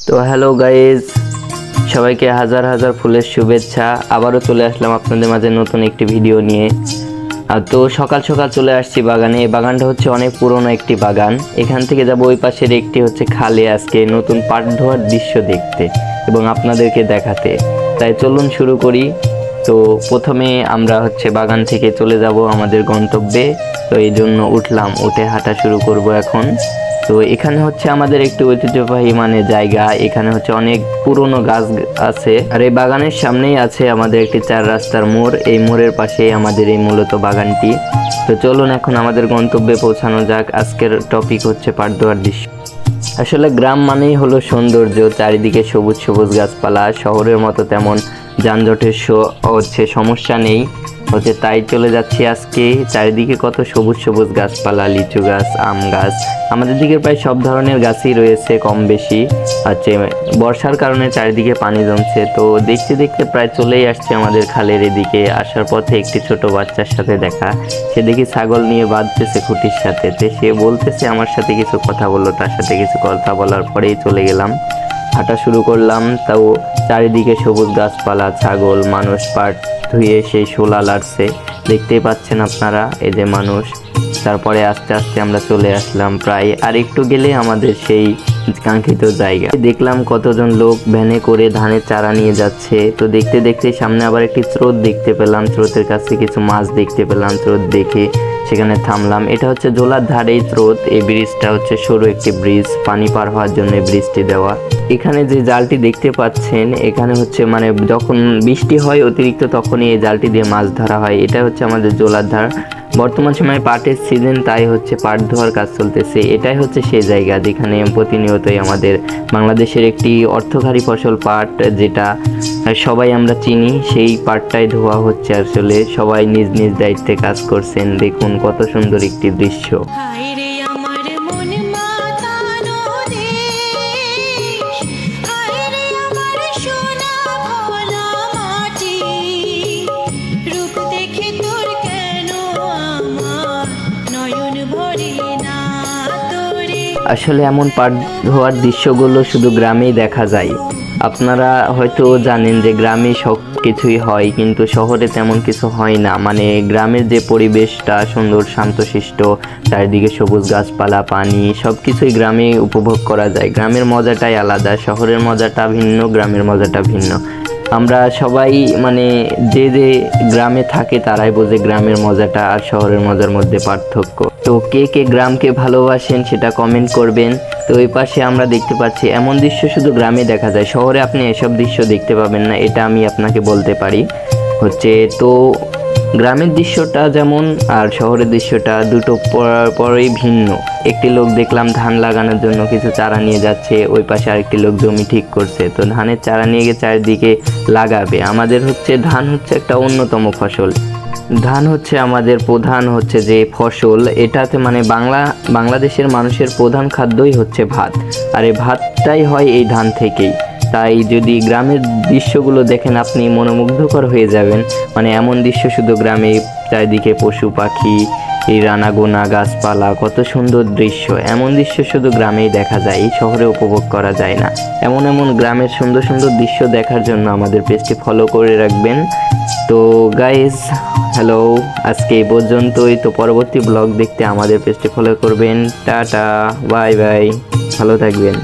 তো hello guys, সবাইকে হাজার হাজার ফুলের শুভেচ্ছা। আবারও চলে আসলাম আপনাদের মাঝে নতুন একটি ভিডিও নিয়ে। তো সকাল সকাল চলে আসছি বাগানে। এই বাগানটা হচ্ছে অনেক পুরনো একটি বাগান। এখান থেকে যাব ওই পাশের একটি হচ্ছে খালে আজকে নতুন পাট ধোয়ার দৃশ্য দেখতে এবং আপনাদেরকে দেখাতে। তাই চলুন শুরু করি। তো প্রথমে আমরা হচ্ছে বাগান থেকে চলে যাব আমাদের গন্তব্যে। তো এই জন্য উঠলাম, উঠে হাঁটা শুরু করব এখন। তো এখানে হচ্ছে আমাদের একটি ঐতিহ্যবাহী জায়গা। এখানে হচ্ছে অনেক পুরনো গাছ আছে, আর এই বাগানের সামনেই আছে আমাদের একটি 4 রাস্তার মোড়। এই মোড়ের পাশেই আমাদের এই মূলত বাগানটি। তো চলুন এখন আমাদের গন্তব্যে পৌঁছানো যাক। আজকের টপিক হচ্ছে পাট ধোয়ার দৃশ্য। আসলে গ্রাম মানেই হলো সৌন্দর্য, চারিদিকে সবুজ সবুজ গাছপালা। শহরের মতো তেমন যানজটের সমস্যা নেই তাই চলে যাচ্ছি আজকে। চারিদিকে কত সবুজ সবুজ গাছপালা, লিচু গাছ, আম গাছ, আমাদের দিকে প্রায় সব ধরনের গাছই রয়েছে কম বেশি। বর্ষার কারণে চারিদিকে পানি জমছে। তো দেখতে দেখতে প্রায় চলেই আসছে আমাদের খালের এদিকে। আসার পথে একটি ছোট বাচ্চার সাথে দেখা। সে দেখি ছাগল নিয়ে বাঁধতেছে খুঁটির সাথে। সে বলতেছে আমার সাথে কিছু কথা বললো। তার সাথে কিছু কথা বলার পরেই চলে গেলাম, হাঁটা শুরু করলাম। তাও চারিদিকে সবুজ গাছপালা, ছাগল, মানুষ পাট ধুয়ে সেই শোলা লাড়ছে, দেখতেই পাচ্ছেন আপনারা। এই যে মানুষ। তারপরে আস্তে আস্তে আমরা চলে আসলাম প্রায় আর একটু গেলে আমাদের সেই কাঙ্ক্ষিত জায়গা। দেখলাম কতজন লোক ভ্যানে করে ধানের চারা নিয়ে যাচ্ছে। তো দেখতে দেখতে সামনে আবার একটি স্রোত দেখতে পেলাম। স্রোতের কাছে কিছু মাছ দেখতে পেলাম। স্রোত দেখে সেখানে থামলাম। এটা হচ্ছে জোলার ধারেই স্রোত। এই ব্রিজটা হচ্ছে সরু একটি ব্রিজ, পানি পার হওয়ার জন্য এই ব্রিজটি দেওয়া। এখানে যে জালটি দেখতে পাচ্ছেন, এখানে হচ্ছে যখন বৃষ্টি হয় অতিরিক্ত তখনই এই জালটি দিয়ে মাছ ধরা হয়। এটা হচ্ছে আমাদের জোলার ধার। বর্তমান সময়ে পাটের সিজন, তাই হচ্ছে পাট ধোয়ার কাজ চলতেছে। এটাই হচ্ছে সেই জায়গা যেখানে প্রতিনিয়তই আমাদের বাংলাদেশের একটি অর্থকরী ফসল পাট, যেটা সবাই আমরা চিনি, সেই পাটটাই ধোয়া হচ্ছে। আসলে সবাই নিজ নিজ দায়িত্বে কাজ করছেন। দেখুন কত সুন্দর একটি দৃশ্য। আসলে এমন পাট ধোয়ার দৃশ্যগুলো শুধু গ্রামেই দেখা যায়। আপনারা হয়তো জানেন যে গ্রামে সব কিছুই হয়, কিন্তু শহরে তেমন কিছু হয় না। গ্রামের যে পরিবেশটা সুন্দর, শান্তশিষ্ট, চারিদিকে সবুজ গাছপালা, পানি, সব কিছুই গ্রামে উপভোগ করা যায়। গ্রামের মজাটাই আলাদা। শহরের মজাটা ভিন্ন, গ্রামের মজাটা ভিন্ন। আমরা সবাই যে যে গ্রামে থাকে তারাই বোঝে গ্রামের মজাটা আর শহরের মজার মধ্যে পার্থক্য। তো কে কে গ্রামকে ভালোবাসেন সেটা কমেন্ট করবেন। তো ওই পাশে আমরা দেখতে পাচ্ছি এমন দৃশ্য শুধু গ্রামে দেখা যায়, শহরে আপনি এসব দৃশ্য দেখতে পাবেন না, এটা আমি আপনাকে বলতে পারি। তো গ্রামের দৃশ্যটা যেমন আর শহরের দৃশ্যটা দুটো পরই ভিন্ন। একটি লোক দেখলাম ধান লাগানোর জন্য কিছু চারা নিয়ে যাচ্ছে, ওই পাশে আরেকটি লোক জমি ঠিক করছে। তো ধানের চারা নিয়ে গিয়ে চারিদিকে লাগাবে। আমাদের ধান হচ্ছে একটা অন্যতম ফসল। ধান হচ্ছে আমাদের প্রধান যে ফসল। এটাতে বাংলাদেশের মানুষের প্রধান খাদ্যই হচ্ছে ভাত, আর এই ভাতটাই হয় এই ধান থেকেই। তাই যদি গ্রামের দৃশ্যগুলো দেখেন আপনি মনোমুগ্ধকর হয়ে যাবেন। এমন দৃশ্য শুধু গ্রামে, চারিদিকে পশু পাখি, এই রানাগোনা গাছপালা, কত সুন্দর দৃশ্য। এমন দৃশ্য শুধু গ্রামেই দেখা যায়, শহরে উপভোগ করা যায় না। এমন এমন গ্রামের সুন্দর সুন্দর দৃশ্য দেখার জন্য আমাদের পেজটি ফলো করে রাখবেন। তো গাইজ, হ্যালো, আজকে এই পর্যন্তই। তো পরবর্তী ব্লগ দেখতে আমাদের পেজটি ফলো করবেন। টাটা, বাই বাই, ভালো থাকবেন।